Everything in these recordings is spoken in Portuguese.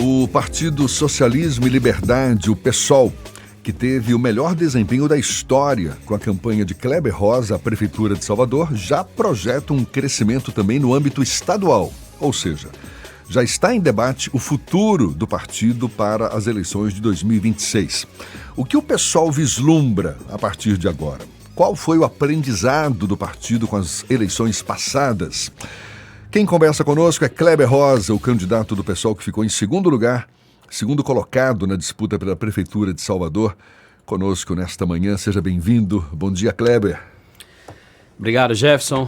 O Partido Socialismo e Liberdade, o PSOL, que teve o melhor desempenho da história com a campanha de Kleber Rosa à Prefeitura de Salvador, já projeta um crescimento também no âmbito estadual. Ou seja, já está em debate o futuro do partido para as eleições de 2026. O que o PSOL vislumbra a partir de agora? Qual foi o aprendizado do partido com as eleições passadas? Quem conversa conosco é Kleber Rosa, o candidato do PSOL que ficou em segundo lugar, segundo colocado na disputa pela Prefeitura de Salvador. Conosco nesta manhã, seja bem-vindo. Bom dia, Kleber. Obrigado, Jefferson.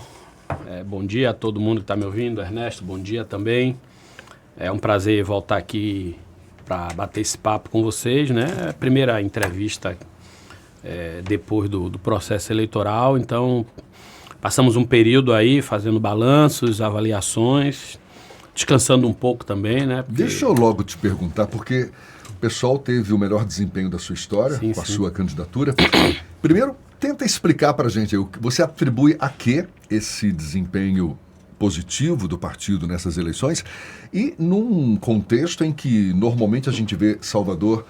Bom dia a todo mundo que está me ouvindo. Ernesto, bom dia também. É um prazer voltar aqui para bater esse papo com vocês, né? Primeira entrevista depois do processo eleitoral, então passamos um período aí fazendo balanços, avaliações, descansando um pouco também, né? Deixa eu logo te perguntar, porque o pessoal teve o melhor desempenho da sua história com a sua candidatura. Primeiro, tenta explicar para a gente, você atribui a que esse desempenho positivo do partido nessas eleições e num contexto em que normalmente a gente vê Salvador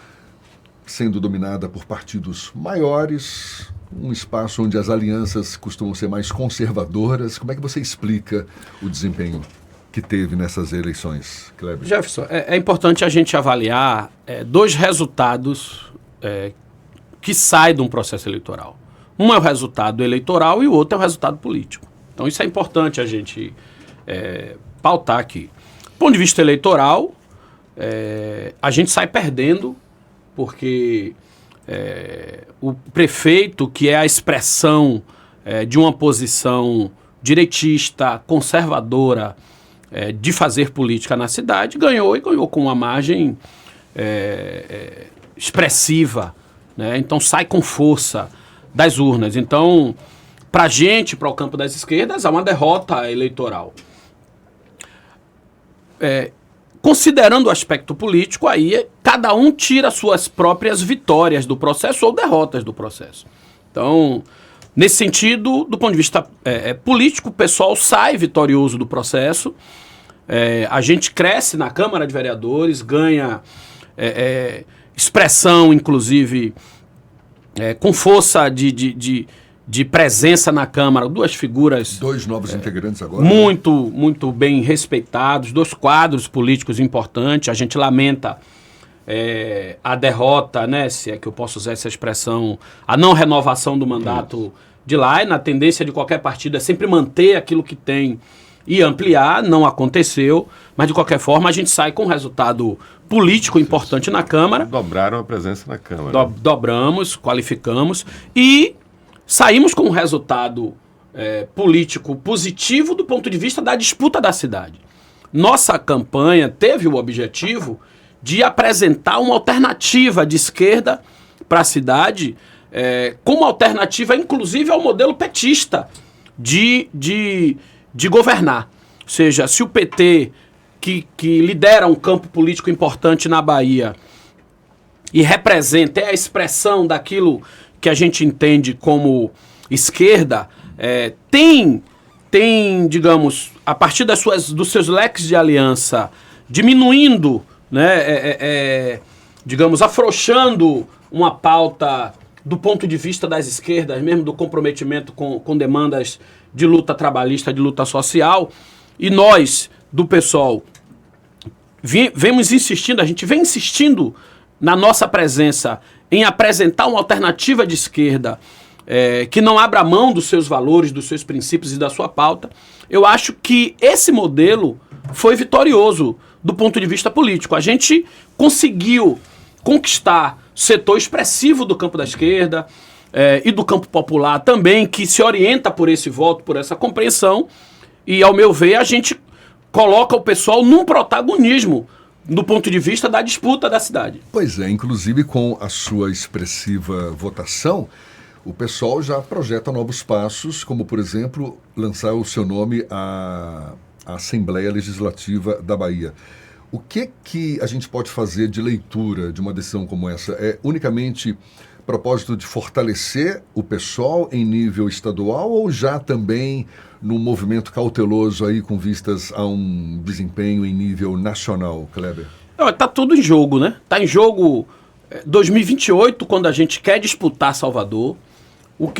sendo dominada por partidos maiores, um espaço onde as alianças costumam ser mais conservadoras. Como é que você explica o desempenho que teve nessas eleições, Kleber? Jefferson, é importante a gente avaliar dois resultados que saem de um processo eleitoral. Um é o resultado eleitoral e o outro é o resultado político. Então isso é importante a gente pautar aqui. Do ponto de vista eleitoral, a gente sai perdendo porque o prefeito, que é a expressão de uma posição direitista, conservadora, de fazer política na cidade, ganhou e ganhou com uma margem expressiva, né? Então sai com força das urnas. Então, para a gente, para o campo das esquerdas, é uma derrota eleitoral. Considerando o aspecto político, aí cada um tira suas próprias vitórias do processo ou derrotas do processo. Então, nesse sentido, do ponto de vista político, o pessoal sai vitorioso do processo, a gente cresce na Câmara de Vereadores, ganha expressão, inclusive, com força de presença na Câmara, duas figuras... Dois novos integrantes agora. Muito bem respeitados, dois quadros políticos importantes. A gente lamenta a derrota, né, se é que eu posso usar essa expressão, a não renovação do mandato de lá. E na tendência de qualquer partido é sempre manter aquilo que tem e ampliar. Não aconteceu, mas de qualquer forma a gente sai com um resultado político importante na Câmara. Dobraram a presença na Câmara. Dobramos, qualificamos e... saímos com um resultado político positivo do ponto de vista da disputa da cidade. Nossa campanha teve o objetivo de apresentar uma alternativa de esquerda para a cidade, como alternativa, inclusive, ao modelo petista de governar. Ou seja, se o PT, que lidera um campo político importante na Bahia e representa, é a expressão daquilo que a gente entende como esquerda, tem, digamos, a partir dos seus leques de aliança, diminuindo, né, digamos, afrouxando uma pauta do ponto de vista das esquerdas, mesmo do comprometimento com demandas de luta trabalhista, de luta social, e nós, do PSOL, vemos insistindo, a gente vem insistindo na nossa presença em apresentar uma alternativa de esquerda que não abra mão dos seus valores, dos seus princípios e da sua pauta. Eu acho que esse modelo foi vitorioso do ponto de vista político. A gente conseguiu conquistar setor expressivo do campo da esquerda e do campo popular também, que se orienta por esse voto, por essa compreensão, e, ao meu ver, a gente coloca o pessoal num protagonismo do ponto de vista da disputa da cidade. Pois é, inclusive com a sua expressiva votação, o pessoal já projeta novos passos, como, por exemplo, lançar o seu nome à Assembleia Legislativa da Bahia. O que a gente pode fazer de leitura de uma decisão como essa? É unicamente propósito de fortalecer o PSOL em nível estadual ou já também num movimento cauteloso aí com vistas a um desempenho em nível nacional, Kleber? Está tudo em jogo, né? Está em jogo 2028, quando a gente quer disputar Salvador.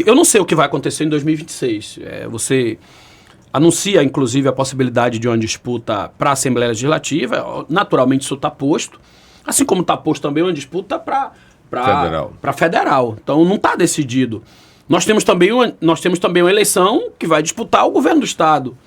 Eu não sei o que vai acontecer em 2026. Você anuncia, inclusive, a possibilidade de uma disputa para a Assembleia Legislativa. Naturalmente, isso está posto. Assim como está posto também uma disputa para federal. Então, não está decidido. Nós temos também uma eleição que vai disputar o governo do Estado.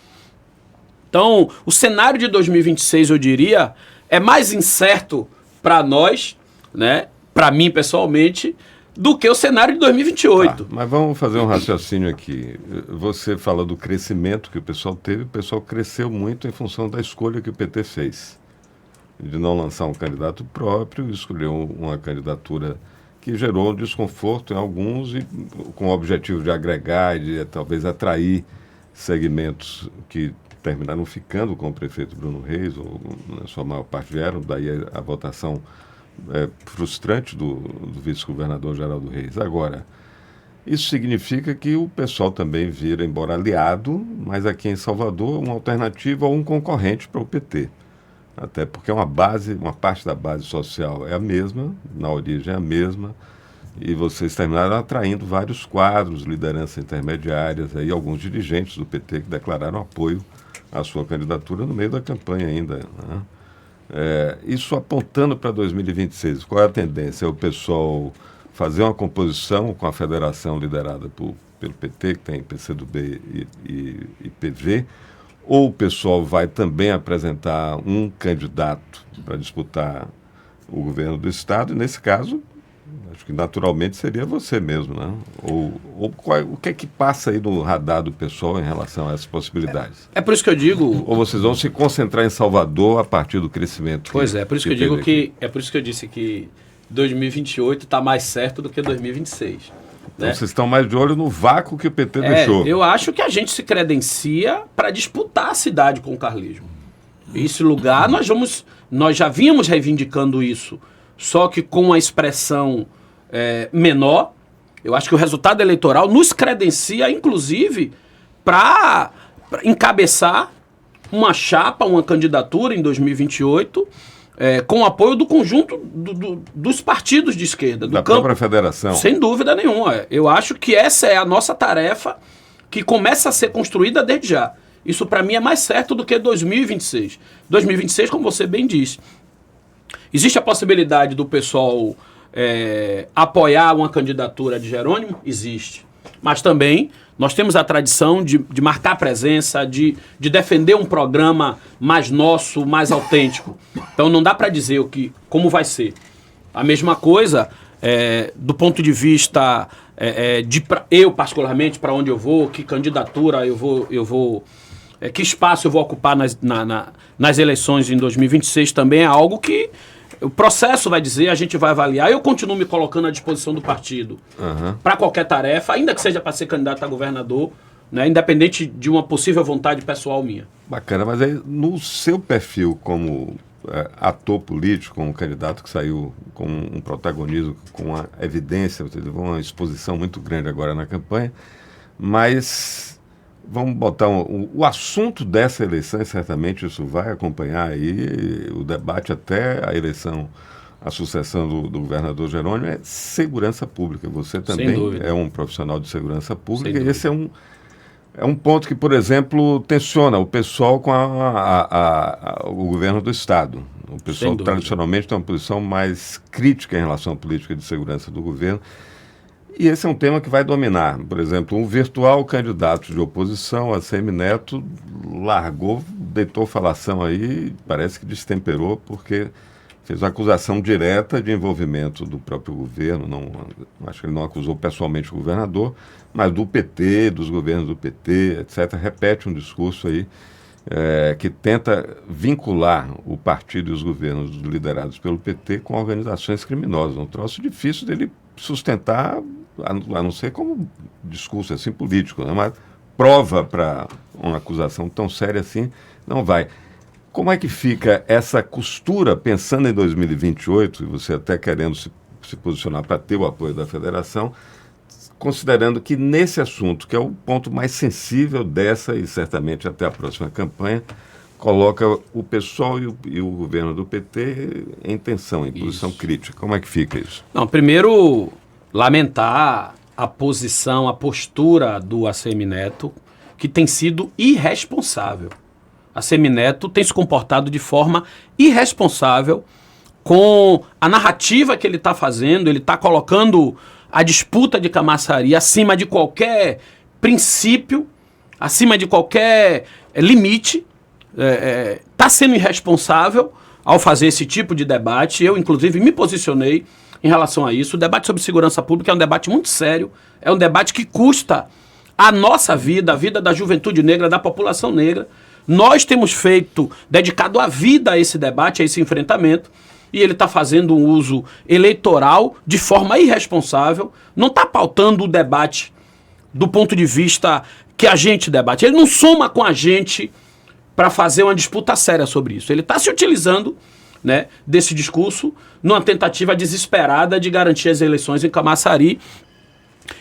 Então, o cenário de 2026, eu diria, é mais incerto para nós, né, para mim pessoalmente, do que o cenário de 2028. Mas vamos fazer um raciocínio aqui. Você fala do crescimento que o pessoal teve, o pessoal cresceu muito em função da escolha que o PT fez, de não lançar um candidato próprio, escolher uma candidatura que gerou desconforto em alguns e com o objetivo de agregar e de talvez atrair segmentos que terminaram ficando com o prefeito Bruno Reis, ou na sua maior parte vieram, daí a votação frustrante do vice-governador Geraldo Reis. Agora, isso significa que o pessoal também vira, embora aliado, mas aqui em Salvador, uma alternativa ou um concorrente para o PT. Até porque uma parte da base social é a mesma, na origem é a mesma, e vocês terminaram atraindo vários quadros, lideranças intermediárias, aí alguns dirigentes do PT que declararam apoio à sua candidatura no meio da campanha ainda, né? Isso apontando para 2026, qual é a tendência? É o pessoal fazer uma composição com a federação liderada pelo PT, que tem PCdoB e PV, ou o pessoal vai também apresentar um candidato para disputar o governo do Estado, e nesse caso, acho que naturalmente seria você mesmo, né? O que é que passa aí no radar do pessoal em relação a essas possibilidades? É por isso que eu digo... Ou vocês vão se concentrar em Salvador a partir do crescimento? Pois é por isso que eu digo que... É por isso que eu disse que 2028 está mais certo do que 2026. Então, né? Vocês estão mais de olho no vácuo que o PT deixou. Eu acho que a gente se credencia para disputar a cidade com o carlismo. Esse lugar, nós já vínhamos reivindicando isso, só que com uma expressão menor. Eu acho que o resultado eleitoral nos credencia, inclusive, para encabeçar uma chapa, uma candidatura em 2028, com o apoio do conjunto dos partidos de esquerda. Da própria federação. Sem dúvida nenhuma. Eu acho que essa é a nossa tarefa que começa a ser construída desde já. Isso, para mim, é mais certo do que 2026. 2026, como você bem disse, existe a possibilidade do pessoal apoiar uma candidatura de Jerônimo? Existe. Mas também nós temos a tradição de marcar presença, de defender um programa mais nosso, mais autêntico. Então não dá para dizer como vai ser. A mesma coisa do ponto de vista eu, particularmente, para onde eu vou, que candidatura eu vou que espaço eu vou ocupar nas eleições em 2026 também é algo que o processo vai dizer, a gente vai avaliar. Eu continuo me colocando à disposição do partido para qualquer tarefa, ainda que seja para ser candidato a governador, né, independente de uma possível vontade pessoal minha. Bacana, mas aí no seu perfil como ator político, como candidato que saiu com um protagonismo, com uma evidência, você levou uma exposição muito grande agora na campanha, mas vamos botar o assunto dessa eleição, e certamente isso vai acompanhar aí o debate até a eleição, a sucessão do governador Jerônimo, é segurança pública. Você também é um profissional de segurança pública, e esse é um ponto que, por exemplo, tensiona o pessoal com o governo do Estado. O pessoal tradicionalmente tem uma posição mais crítica em relação à política de segurança do governo. E esse é um tema que vai dominar. Por exemplo, um virtual candidato de oposição, a Semineto, deitou falação aí, parece que destemperou, porque fez uma acusação direta de envolvimento do próprio governo. Acho que ele não acusou pessoalmente o governador, mas do PT, dos governos do PT, etc. Repete um discurso aí que tenta vincular o partido e os governos liderados pelo PT com organizações criminosas. Um troço difícil dele sustentar, a não ser como discurso assim político, né? Mas prova para uma acusação tão séria assim não vai. Como é que fica essa costura, pensando em 2028, e você até querendo se posicionar para ter o apoio da federação, considerando que nesse assunto, que é o ponto mais sensível dessa e certamente até a próxima campanha, coloca o PSOL e o governo do PT em tensão, em posição crítica. Como é que fica isso? Não, primeiro, lamentar a posição, a postura do ACM Neto, que tem sido irresponsável. A Semineto tem se comportado de forma irresponsável com a narrativa que ele está fazendo. Ele está colocando a disputa de Camaçari acima de qualquer princípio, acima de qualquer limite. Está sendo irresponsável ao fazer esse tipo de debate. Eu, inclusive, me posicionei em relação a isso. O debate sobre segurança pública é um debate muito sério, é um debate que custa a nossa vida, a vida da juventude negra, da população negra. Nós temos dedicado a vida a esse debate, a esse enfrentamento, e ele está fazendo um uso eleitoral de forma irresponsável, não está pautando o debate do ponto de vista que a gente debate. Ele não soma com a gente para fazer uma disputa séria sobre isso. Ele está se utilizando, né, desse discurso numa tentativa desesperada de garantir as eleições em Camaçari.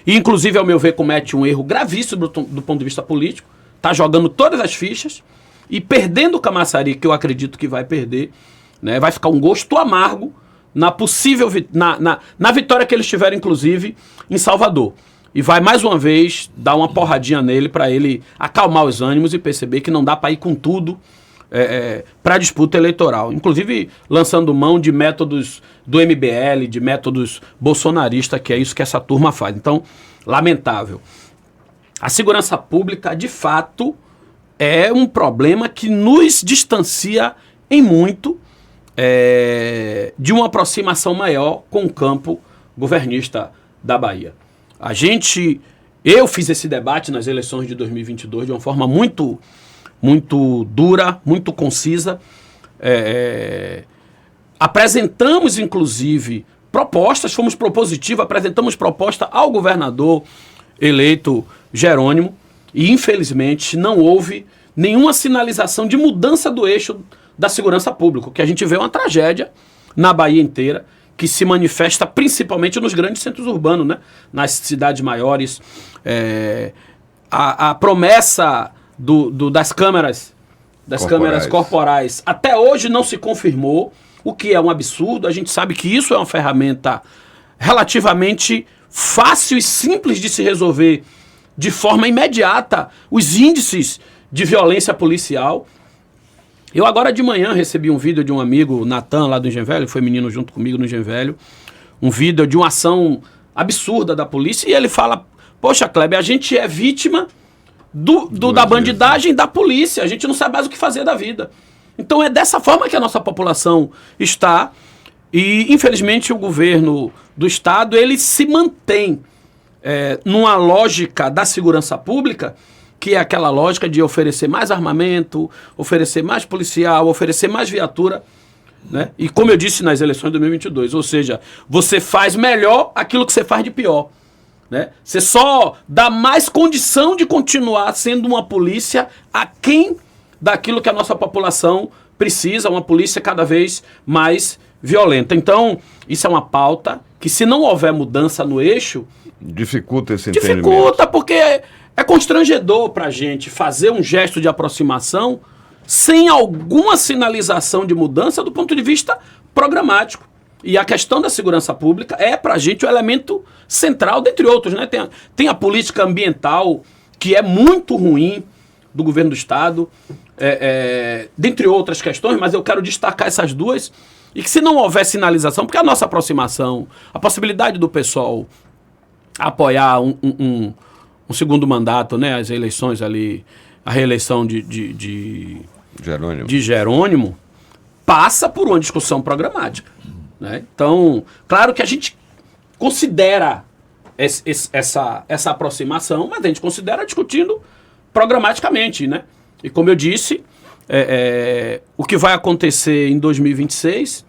E, inclusive, ao meu ver, comete um erro gravíssimo do ponto de vista político. Está jogando todas as fichas e perdendo o Camaçari, que eu acredito que vai perder, né? Vai ficar um gosto amargo na possível na vitória que eles tiveram, inclusive, em Salvador. E vai, mais uma vez, dar uma porradinha nele para ele acalmar os ânimos e perceber que não dá para ir com tudo para a disputa eleitoral. Inclusive, lançando mão de métodos do MBL, de métodos bolsonaristas, que é isso que essa turma faz. Então, lamentável. A segurança pública, de fato, é um problema que nos distancia em muito de uma aproximação maior com o campo governista da Bahia. Eu fiz esse debate nas eleições de 2022 de uma forma muito, muito dura, muito concisa. Apresentamos, inclusive, propostas, fomos propositivos, apresentamos proposta ao governador eleito Jerônimo, e infelizmente não houve nenhuma sinalização de mudança do eixo da segurança pública. O que a gente vê é uma tragédia na Bahia inteira, que se manifesta principalmente nos grandes centros urbanos, né? Nas cidades maiores. A promessa das câmeras corporais até hoje não se confirmou, o que é um absurdo. A gente sabe que isso é uma ferramenta relativamente fácil e simples de se resolver de forma imediata os índices de violência policial. Eu agora de manhã recebi um vídeo de um amigo, Natan, lá do Engenho Velho, foi menino junto comigo no Engenho Velho, um vídeo de uma ação absurda da polícia, e ele fala: poxa, Kleber, a gente é vítima da bandidagem da polícia, a gente não sabe mais o que fazer da vida. Então é dessa forma que a nossa população está, e infelizmente o governo do estado, ele se mantém numa lógica da segurança pública, que é aquela lógica de oferecer mais armamento, oferecer mais policial, oferecer mais viatura, né? E como eu disse nas eleições de 2022, ou seja, você faz melhor aquilo que você faz de pior, né? Você só dá mais condição de continuar sendo uma polícia aquém daquilo que a nossa população precisa, uma polícia cada vez mais violenta. Então, isso é uma pauta que, se não houver mudança no eixo, dificulta esse entendimento. Dificulta, porque é constrangedor para a gente fazer um gesto de aproximação sem alguma sinalização de mudança do ponto de vista programático. E a questão da segurança pública é, para a gente, o elemento central, dentre outros, né? Tem a política ambiental, que é muito ruim, do governo do estado, dentre outras questões, mas eu quero destacar essas duas, e que, se não houver sinalização, porque a nossa aproximação, a possibilidade do pessoal apoiar um segundo mandato, né, as eleições ali, a reeleição de Jerônimo, passa por uma discussão programática, né? Então, claro que a gente considera essa aproximação, mas a gente considera discutindo programaticamente, né? E como eu disse, o que vai acontecer em 2026,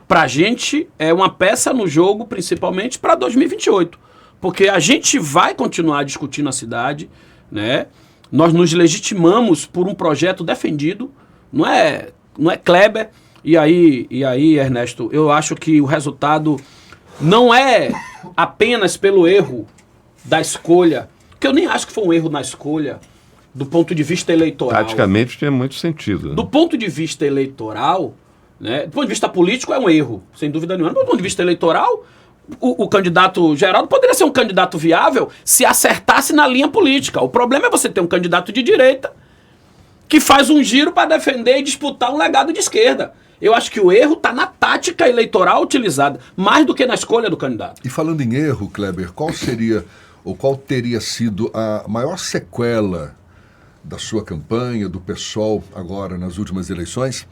para a gente, é uma peça no jogo, principalmente para 2028. Porque a gente vai continuar discutindo a cidade, né? Nós nos legitimamos por um projeto defendido, não é Kleber. E aí, Ernesto, eu acho que o resultado não é apenas pelo erro da escolha, que eu nem acho que foi um erro na escolha do ponto de vista eleitoral... Taticamente tinha muito sentido. Né? Do ponto de vista eleitoral, né, do ponto de vista político é um erro, sem dúvida nenhuma. Do ponto de vista eleitoral, o candidato Geraldo poderia ser um candidato viável se acertasse na linha política. O problema é você ter um candidato de direita que faz um giro para defender e disputar um legado de esquerda. Eu acho que o erro está na tática eleitoral utilizada, mais do que na escolha do candidato. E falando em erro, Kleber, qual seria ou qual teria sido a maior sequela da sua campanha, do PSOL agora nas últimas eleições?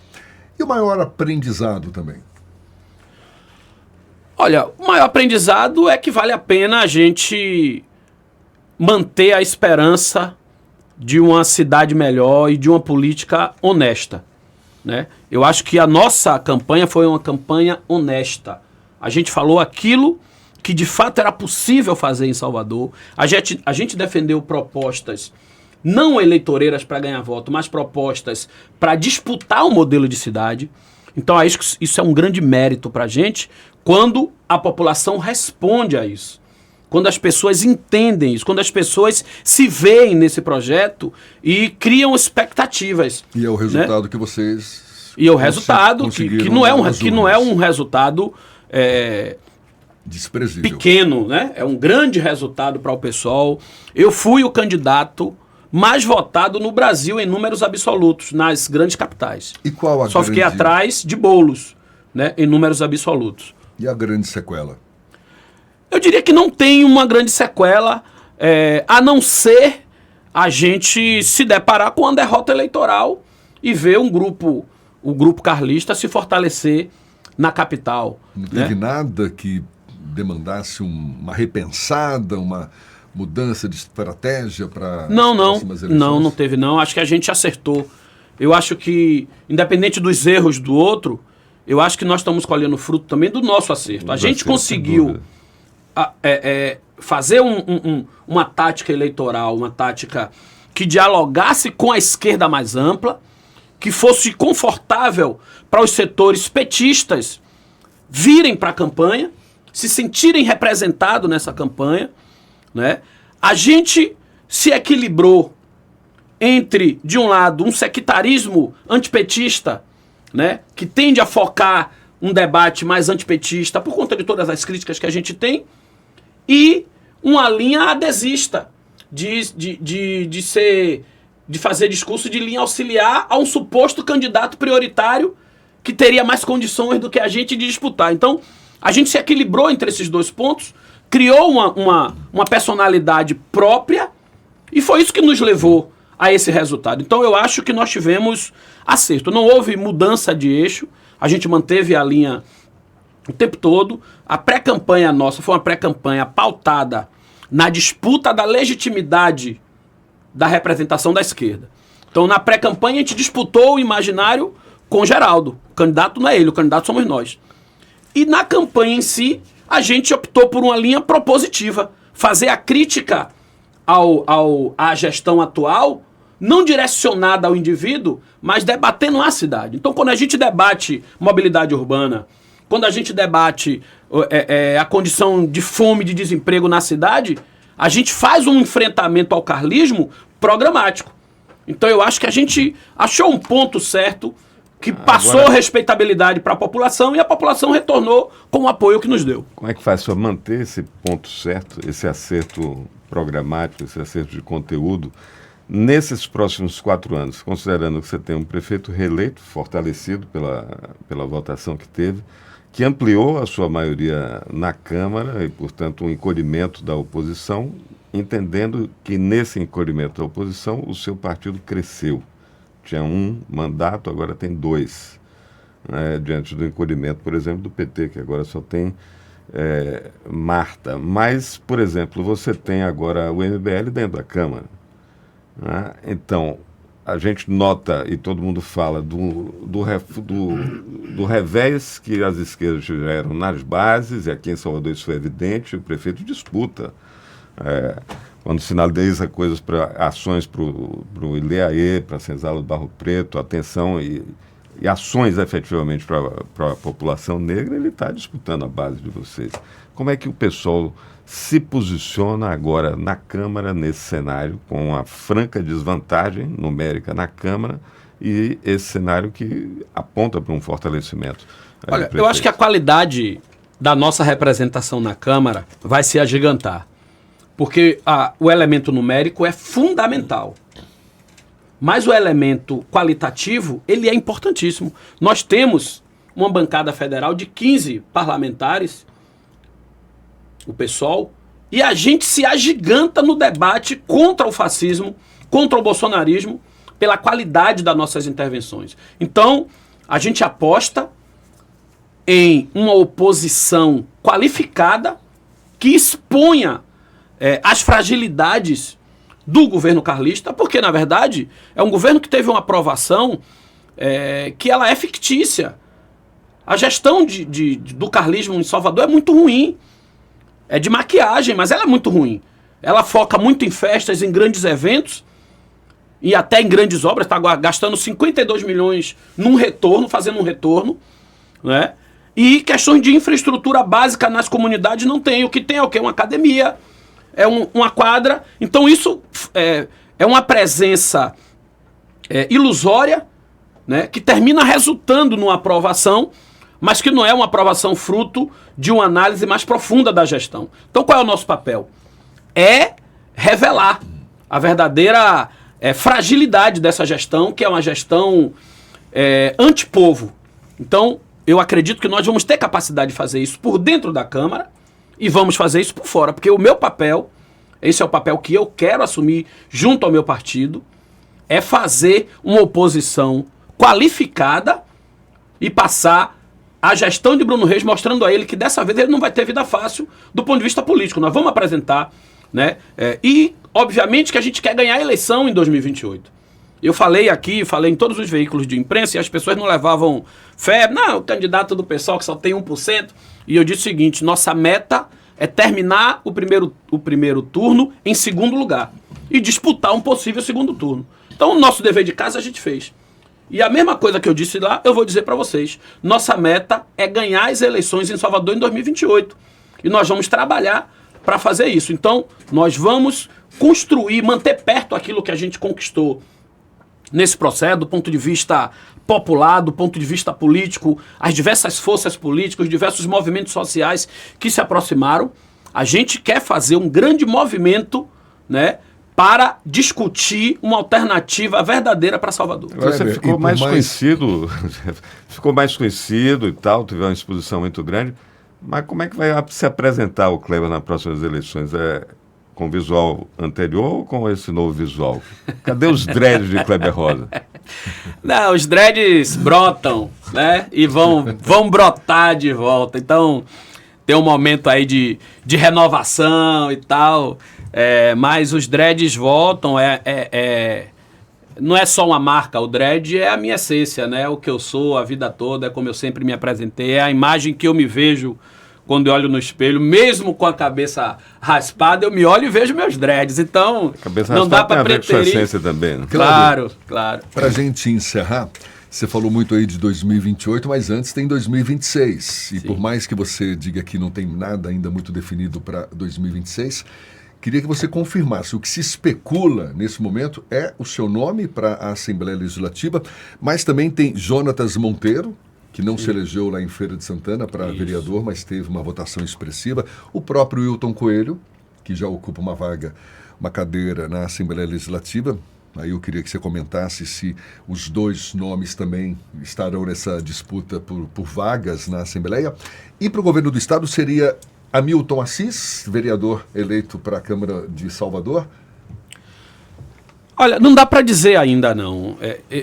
E o maior aprendizado também? Olha, o maior aprendizado é que vale a pena a gente manter a esperança de uma cidade melhor e de uma política honesta, né? Eu acho que a nossa campanha foi uma campanha honesta. A gente falou aquilo que de fato era possível fazer em Salvador. A gente defendeu propostas não eleitoreiras para ganhar voto, mas propostas para disputar um modelo de cidade. Então isso é um grande mérito para a gente quando a população responde a isso. Quando as pessoas entendem isso, quando as pessoas se veem nesse projeto e criam expectativas. E é o resultado, né, que vocês... E é o resultado que não é um resultado desprezível, pequeno, né? É um grande resultado para o PSOL. Eu fui o candidato mais votado no Brasil em números absolutos, nas grandes capitais. E qual a Só fiquei atrás de Boulos, né, em números absolutos. E a grande sequela? Eu diria que não tem uma grande sequela, a não ser a gente se deparar com uma derrota eleitoral e ver o grupo carlista se fortalecer na capital. Não teve nada que demandasse uma repensada, uma mudança de estratégia para as próximas eleições? Não teve não. Acho que a gente acertou. Eu acho que, independente dos erros do outro, eu acho que nós estamos colhendo fruto também do nosso acerto. A gente conseguiu fazer uma tática eleitoral, uma tática que dialogasse com a esquerda mais ampla, que fosse confortável para os setores petistas virem para a campanha, se sentirem representados nessa campanha, né? A gente se equilibrou entre, de um lado, um sectarismo antipetista, né, que tende a focar um debate mais antipetista por conta de todas as críticas que a gente tem, e uma linha adesista de fazer discurso de linha auxiliar a um suposto candidato prioritário que teria mais condições do que a gente de disputar. Então, a gente se equilibrou entre esses dois pontos, criou uma personalidade própria, e foi isso que nos levou a esse resultado. Então eu acho que nós tivemos acerto. Não houve mudança de eixo, a gente manteve a linha o tempo todo. A pré-campanha nossa foi uma pré-campanha pautada na disputa da legitimidade da representação da esquerda. Então na pré-campanha a gente disputou o imaginário com Geraldo. O candidato não é ele, o candidato somos nós. E na campanha em si, a gente optou por uma linha propositiva, fazer a crítica à gestão atual, não direcionada ao indivíduo, mas debatendo a cidade. Então, quando a gente debate mobilidade urbana, quando a gente debate a condição de fome e de desemprego na cidade, a gente faz um enfrentamento ao carlismo programático. Então, eu acho que a gente achou um ponto certo, que passou respeitabilidade para a população, e a população retornou com o apoio que nos deu. Como é que faz para manter esse ponto certo, esse acerto programático, esse acerto de conteúdo, nesses próximos 4 anos, considerando que você tem um prefeito reeleito, fortalecido pela votação que teve, que ampliou a sua maioria na Câmara e, portanto, um encolhimento da oposição, entendendo que nesse encolhimento da oposição o seu partido cresceu. Tinha 1 mandato, agora tem 2, né, diante do encolhimento, por exemplo, do PT, que agora só tem Marta. Mas, por exemplo, você tem agora o MBL dentro da Câmara. Né? Então, a gente nota, e todo mundo fala, do revés que as esquerdas tiveram nas bases, e aqui em Salvador isso foi evidente, o prefeito disputa. Quando sinaliza ações para o Ileaê, para a Senzala do Barro Preto, atenção, e e ações efetivamente para a população negra, ele está disputando a base de vocês. Como é que o PSOL se posiciona agora na Câmara, nesse cenário, com uma franca desvantagem numérica na Câmara e esse cenário que aponta para um fortalecimento? Olha, eu acho que a qualidade da nossa representação na Câmara vai se agigantar, porque o elemento numérico é fundamental. Mas o elemento qualitativo, ele é importantíssimo. Nós temos uma bancada federal de 15 parlamentares, o PSOL, e a gente se agiganta no debate contra o fascismo, contra o bolsonarismo, pela qualidade das nossas intervenções. Então, a gente aposta em uma oposição qualificada que exponha as fragilidades do governo carlista, porque, na verdade, é um governo que teve uma aprovação que ela é fictícia. A gestão do carlismo em Salvador é muito ruim. É de maquiagem, mas ela é muito ruim. Ela foca muito em festas, em grandes eventos e até em grandes obras. Está gastando 52 milhões fazendo um retorno, né? E questões de infraestrutura básica nas comunidades não tem. O que tem é o quê? Uma academia, uma quadra. Então isso é uma presença ilusória, né? Que termina resultando numa aprovação, mas que não é uma aprovação fruto de uma análise mais profunda da gestão. Então qual é o nosso papel? É revelar a verdadeira fragilidade dessa gestão, que é uma gestão antipovo. Então eu acredito que nós vamos ter capacidade de fazer isso por dentro da Câmara e vamos fazer isso por fora, porque o meu papel, esse é o papel que eu quero assumir junto ao meu partido, é fazer uma oposição qualificada e passar a gestão de Bruno Reis, mostrando a ele que dessa vez ele não vai ter vida fácil do ponto de vista político. Nós vamos apresentar, né? E, obviamente, que a gente quer ganhar a eleição em 2028. Eu falei aqui, falei em todos os veículos de imprensa e as pessoas não levavam fé. Não, o candidato do PSOL que só tem 1%. E eu disse o seguinte, nossa meta é terminar o primeiro turno em segundo lugar e disputar um possível segundo turno. Então, o nosso dever de casa a gente fez. E a mesma coisa que eu disse lá, eu vou dizer para vocês. Nossa meta é ganhar as eleições em Salvador em 2028. E nós vamos trabalhar para fazer isso. Então, nós vamos construir, manter perto aquilo que a gente conquistou nesse processo, do ponto de vista popular, do ponto de vista político, as diversas forças políticas, os diversos movimentos sociais que se aproximaram. A gente quer fazer um grande movimento, né, para discutir uma alternativa verdadeira para Salvador. Agora você ficou mais conhecido e tal, teve uma exposição muito grande, mas como é que vai se apresentar o Kleber nas próximas eleições? Com o visual anterior ou com esse novo visual? Cadê os dreads de Kleber Rosa? Não, os dreads brotam, né? E vão brotar de volta. Então, tem um momento aí de renovação e tal. Mas os dreads voltam, não é só uma marca, o dread é a minha essência, né? O que eu sou a vida toda, é como eu sempre me apresentei, é a imagem que eu me vejo quando eu olho no espelho, mesmo com a cabeça raspada, eu me olho e vejo meus dreads, então não dá para preterir. Tem a ver com a essência também, né? Claro. Para a gente encerrar, você falou muito aí de 2028, mas antes tem 2026, Sim. E por mais que você diga que não tem nada ainda muito definido para 2026... Queria que você confirmasse. O que se especula nesse momento é o seu nome para a Assembleia Legislativa, mas também tem Jonatas Monteiro, que não se elegeu lá em Feira de Santana para vereador, mas teve uma votação expressiva. O próprio Wilton Coelho, que já ocupa uma cadeira na Assembleia Legislativa. Aí eu queria que você comentasse se os dois nomes também estarão nessa disputa por vagas na Assembleia. E para o governo do Estado seria Hamilton Assis, vereador eleito para a Câmara de Salvador? Olha, não dá para dizer ainda não.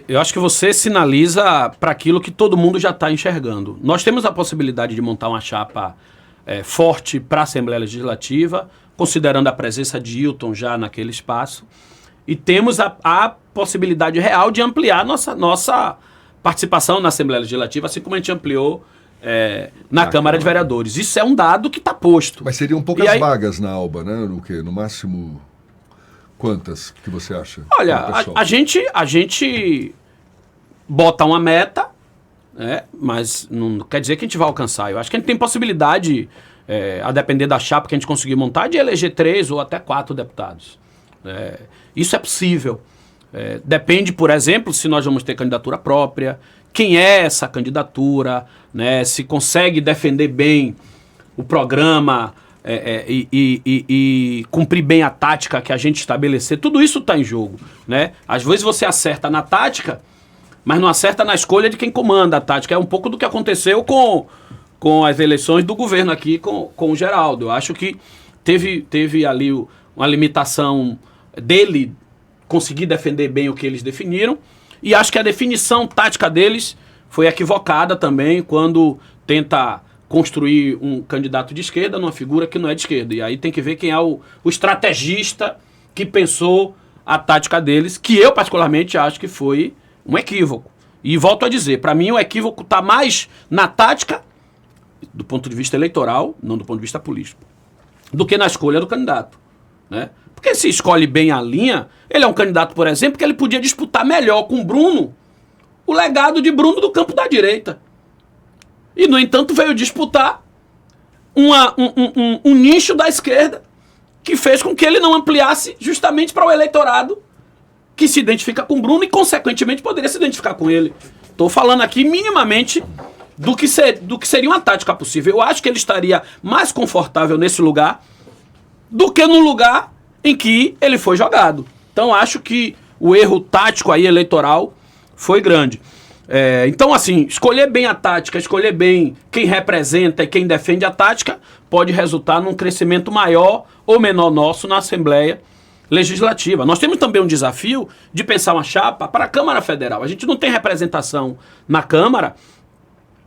Eu acho que você sinaliza para aquilo que todo mundo já está enxergando. Nós temos a possibilidade de montar uma chapa forte para a Assembleia Legislativa, considerando a presença de Hilton já naquele espaço, e temos a possibilidade real de ampliar nossa participação na Assembleia Legislativa, assim como a gente ampliou na Câmara de Vereadores. Isso é um dado que está posto. Mas seriam poucas vagas na Alba, né? No quê? No máximo, quantas que você acha? Olha, a gente bota uma meta mas não quer dizer que a gente vai alcançar. Eu acho que a gente tem possibilidade, a depender da chapa que a gente conseguir montar, de eleger 3 ou até 4 deputados. Isso é possível. Depende, por exemplo, se nós vamos ter candidatura própria, quem é essa candidatura, né, se consegue defender bem o programa e cumprir bem a tática que a gente estabelecer. Tudo isso está em jogo. Né? Às vezes você acerta na tática, mas não acerta na escolha de quem comanda a tática. É um pouco do que aconteceu com as eleições do governo aqui com o Geraldo. Eu acho que teve ali uma limitação dele conseguir defender bem o que eles definiram, e acho que a definição tática deles foi equivocada também quando tenta construir um candidato de esquerda numa figura que não é de esquerda. E aí tem que ver quem é o estrategista que pensou a tática deles, que eu particularmente acho que foi um equívoco. E volto a dizer, para mim o equívoco está mais na tática, do ponto de vista eleitoral, não do ponto de vista político, do que na escolha do candidato. Né? Porque se escolhe bem a linha, ele é um candidato, por exemplo, que ele podia disputar melhor com Bruno o legado de Bruno do campo da direita. E, no entanto, veio disputar um nicho da esquerda que fez com que ele não ampliasse justamente para o eleitorado que se identifica com Bruno e, consequentemente, poderia se identificar com ele. Estou falando aqui minimamente do que seria uma tática possível. Eu acho que ele estaria mais confortável nesse lugar do que no lugar em que ele foi jogado. Então, acho que o erro tático aí eleitoral foi grande. Então, assim, escolher bem a tática, escolher bem quem representa e quem defende a tática, pode resultar num crescimento maior ou menor nosso na Assembleia Legislativa. Nós temos também um desafio de pensar uma chapa para a Câmara Federal. A gente não tem representação na Câmara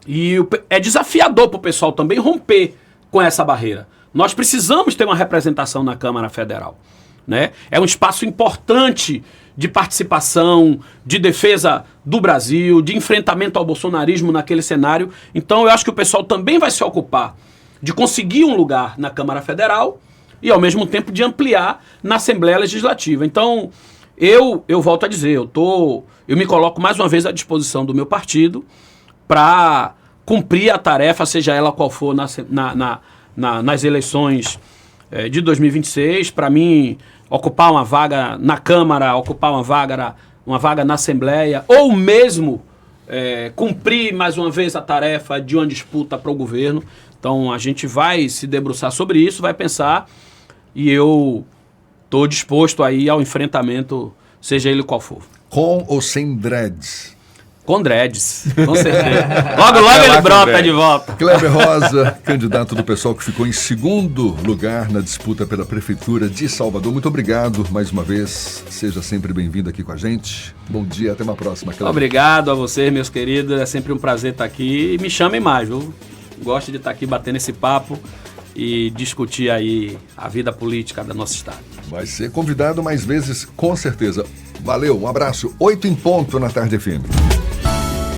e é desafiador para o pessoal também romper com essa barreira. Nós precisamos ter uma representação na Câmara Federal. Né? É um espaço importante de participação, de defesa do Brasil, de enfrentamento ao bolsonarismo naquele cenário. Então eu acho que o pessoal também vai se ocupar de conseguir um lugar na Câmara Federal e ao mesmo tempo de ampliar na Assembleia Legislativa. Então eu volto a dizer, eu me coloco mais uma vez à disposição do meu partido para cumprir a tarefa, seja ela qual for, nas eleições de 2026, para mim ocupar uma vaga na Câmara, ocupar uma vaga na Assembleia, ou mesmo cumprir mais uma vez a tarefa de uma disputa para o governo. Então a gente vai se debruçar sobre isso, vai pensar, e eu estou disposto aí ao enfrentamento, seja ele qual for. Com ou sem dreads? Com dreads, com certeza. Logo ele brota de volta. Kleber Rosa, candidato do PSOL que ficou em segundo lugar na disputa pela Prefeitura de Salvador. Muito obrigado mais uma vez. Seja sempre bem-vindo aqui com a gente. Bom dia, até uma próxima, Kleber. Obrigado a vocês, meus queridos. É sempre um prazer estar aqui. E me chamem mais, viu? Gosto de estar aqui batendo esse papo e discutir aí a vida política do nosso estado. Vai ser convidado mais vezes, com certeza. Valeu, um abraço. 8 em ponto na Tarde FM.